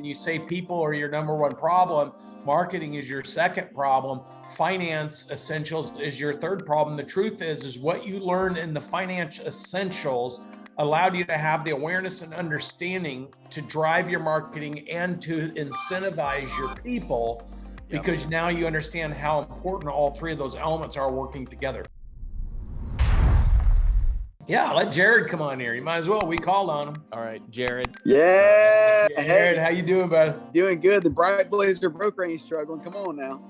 you say people are your number one problem, marketing is your second problem, finance essentials is your third problem. The truth is what you learned in the finance essentials allowed you to have the awareness and understanding to drive your marketing and to incentivize your people, because now you understand how important all three of those elements are working together. Yeah, let Jared come on here. You might as well. We called on him. All right, Jared. Yeah. Jared, how you doing, bud? Doing good. The Bright Blazer broker ain't struggling. Come on now.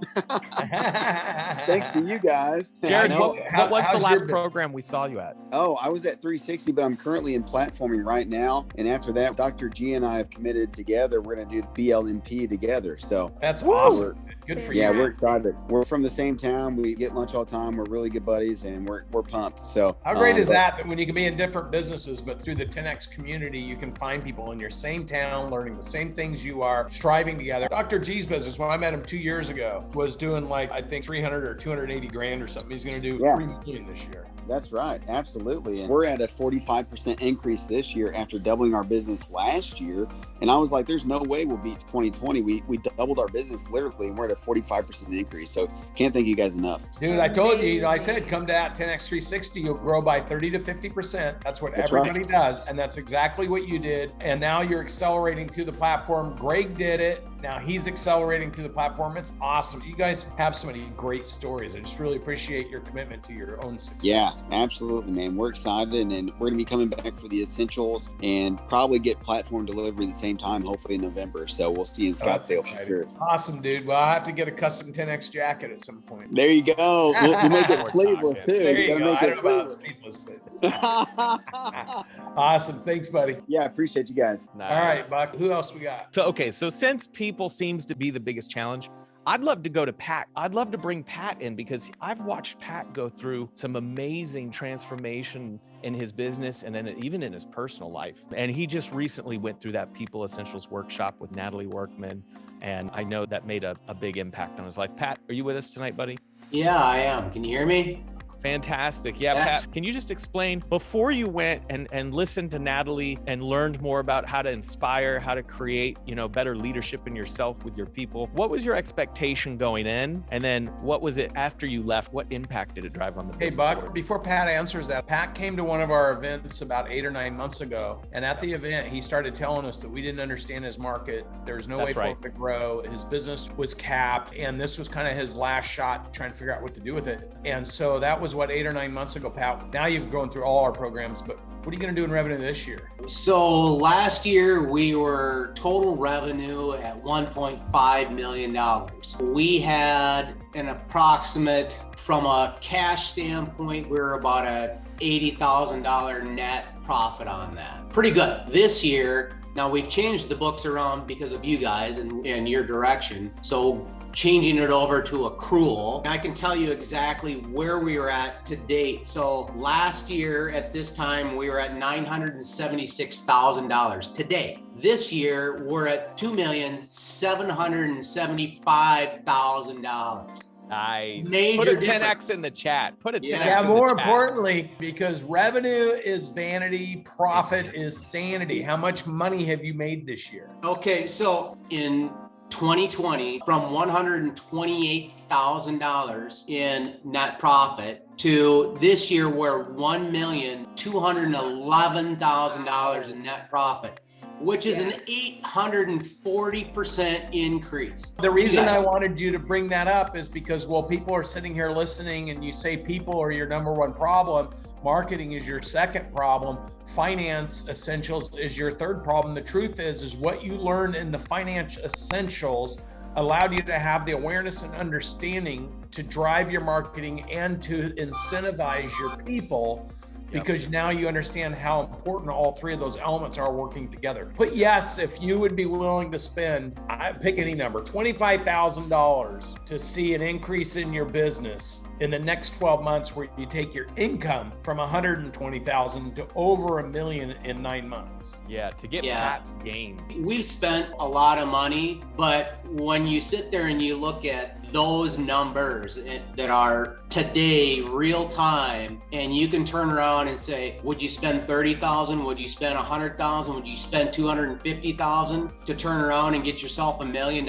Thanks to you guys. Jared, what was the last program we saw you at? Oh, I was at 360, but I'm currently in platforming right now. And after that, Dr. G and I have committed together. We're going to do the BLMP together. So that's awesome. Good for you. Yeah, we're excited. We're from the same town. We get lunch all the time. We're really good buddies, and we're pumped. So how great is that when you can be in different businesses, but through the 10X community, you can find people in your same town, learning the same things you are, striving together. Dr. G's business, when I met him 2 years ago, was doing like, I think 300 or 280 grand or something. He's going to do 3 million this year. That's right. Absolutely. And we're at a 45% increase this year after doubling our business last year. And I was like, there's no way we'll beat 2020. We doubled our business literally, and we're at a 45% increase. So can't thank you guys enough. Dude, I told you, I said, come to 10X 360, you'll grow by 30 to 50%. That's what everybody does. And that's exactly what you did. And now you're accelerating through the platform. Greg did it. Now he's accelerating through the platform. It's awesome. You guys have so many great stories. I just really appreciate your commitment to your own success. Yeah, absolutely, man. We're excited, and we're going to be coming back for the essentials and probably get platform delivery at the same time, hopefully in November. So we'll see you in Scottsdale for sure. Awesome, dude. Well, I'll have to get a custom 10X jacket at some point. There you go. We'll make it sleeveless too. There you go. Make it sleeveless. Awesome. Thanks, buddy. Yeah, I appreciate you guys. Nice. All right, Buck. Who else we got? So since people seems to be the biggest challenge, I'd love to go to Pat. I'd love to bring Pat in because I've watched Pat go through some amazing transformation in his business and then even in his personal life. And he just recently went through that People Essentials workshop with Natalie Workman. And I know that made a big impact on his life. Pat, are you with us tonight, buddy? Yeah, I am. Can you hear me? Fantastic. Yeah, yes. Pat, can you just explain, before you went and listened to Natalie and learned more about how to inspire, how to create, better leadership in yourself with your people, what was your expectation going in? And then what was it after you left? What impact did it drive on the business? Hey, Buck, before Pat answers that, Pat came to one of our events about 8 or 9 months ago. And at the event, he started telling us that we didn't understand his market. There's no way for him to grow. His business was capped. And this was kind of his last shot trying to figure out what to do with it. And so that was what, 8 or 9 months ago, Pat. Now you've grown through all our programs, but what are you going to do in revenue this year? So last year we were total revenue at $1.5 million. We had an approximate, from a cash standpoint, we were about a $80,000 net profit on that. Pretty good. This year, now we've changed the books around because of you guys and your direction. So changing it over to accrual. I can tell you exactly where we were at to date. So last year at this time, we were at $976,000 to date. This year, we're at $2,775,000. Nice. Major Put a difference. 10X in the chat. Put a 10X in the chat. Yeah, more importantly, because revenue is vanity, profit is sanity. How much money have you made this year? Okay, so in 2020, from $128,000 in net profit to this year, we're $1,211,000 in net profit, which is an 840% increase. The reason I wanted you to bring that up is because while people are sitting here listening and you say people are your number one problem, marketing is your second problem, finance essentials is your third problem. The truth is what you learned in the finance essentials allowed you to have the awareness and understanding to drive your marketing and to incentivize your people, because now you understand how important all three of those elements are working together. But yes, if you would be willing to spend, pick any number, $25,000 to see an increase in your business in the next 12 months, where you take your income from 120,000 to over $1 million in 9 months. Yeah, to get Pat's gains. We spent a lot of money But when you sit there and you look at those numbers that are today, real time, and you can turn around and say, would you spend 30,000? Would you spend 100,000? Would you spend 250,000 to turn around and get yourself $1 million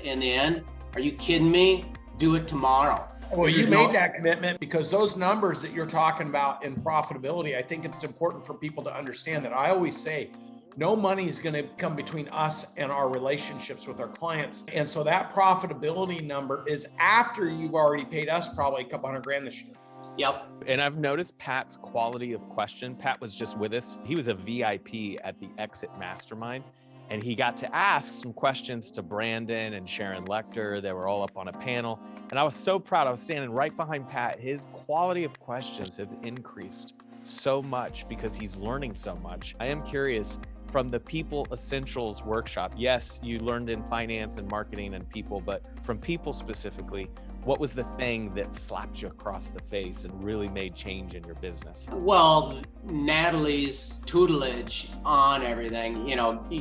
in the end? Are you kidding me? Do it tomorrow. Well, you made that commitment because those numbers that you're talking about in profitability, I think it's important for people to understand that. I always say, no money is going to come between us and our relationships with our clients. And so that profitability number is after you've already paid us probably a couple $100,000 this year. Yep. And I've noticed Pat's quality of question. Pat was just with us. He was a VIP at the Exit Mastermind, and he got to ask some questions to Brandon and Sharon Lecter. They were all up on a panel. And I was so proud. I was standing right behind Pat. His quality of questions have increased so much because he's learning so much. I am curious, from the People Essentials workshop, yes, you learned in finance and marketing and people, but from people specifically, what was the thing that slapped you across the face and really made change in your business? Well, Natalie's tutelage on everything,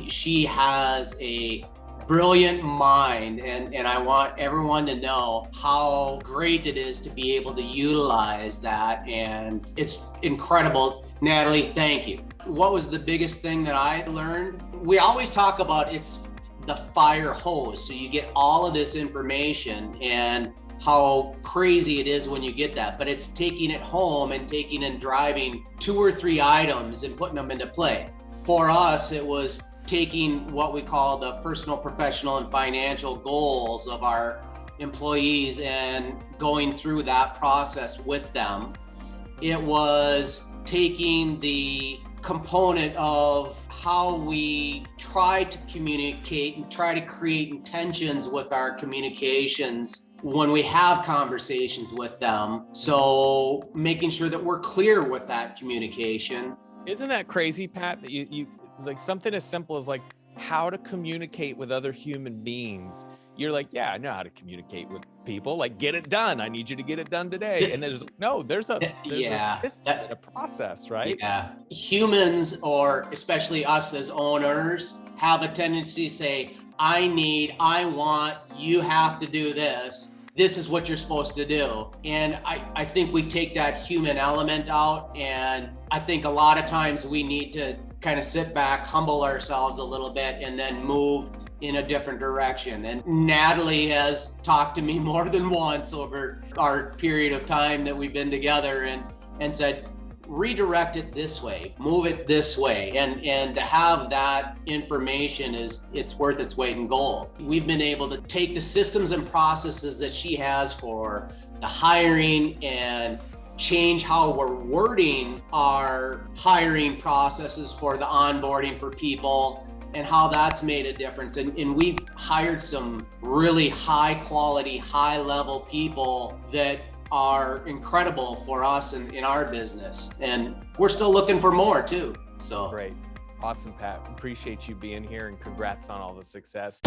she has a brilliant mind, and I want everyone to know how great it is to be able to utilize that, and it's incredible. Natalie, thank you. What was the biggest thing that I learned? We always talk about it's the fire hose. So you get all of this information and how crazy it is when you get that, but it's taking it home and taking and driving 2 or 3 items and putting them into play. For us, it was taking what we call the personal, professional, and financial goals of our employees and going through that process with them. It was taking the component of how we try to communicate and try to create intentions with our communications when we have conversations with them. So making sure that we're clear with that communication. Isn't that crazy, Pat, that you like something as simple as like how to communicate with other human beings? You're like, yeah, I know how to communicate with people. Like, get it done. I need you to get it done today. And there's a system and a process, right? Yeah. Humans, or especially us as owners, have a tendency to say, I want, you have to do this. This is what you're supposed to do. And I think we take that human element out. And I think a lot of times we need to kind of sit back, humble ourselves a little bit, and then move in a different direction. And Natalie has talked to me more than once over our period of time that we've been together and said, redirect it this way, move it this way. And to have that information it's worth its weight in gold. We've been able to take the systems and processes that she has for the hiring and change how we're wording our hiring processes for the onboarding for people, and how that's made a difference. And we've hired some really high quality, high level people that are incredible for us in our business. And we're still looking for more too. So great. Awesome, Pat. Appreciate you being here and congrats on all the success.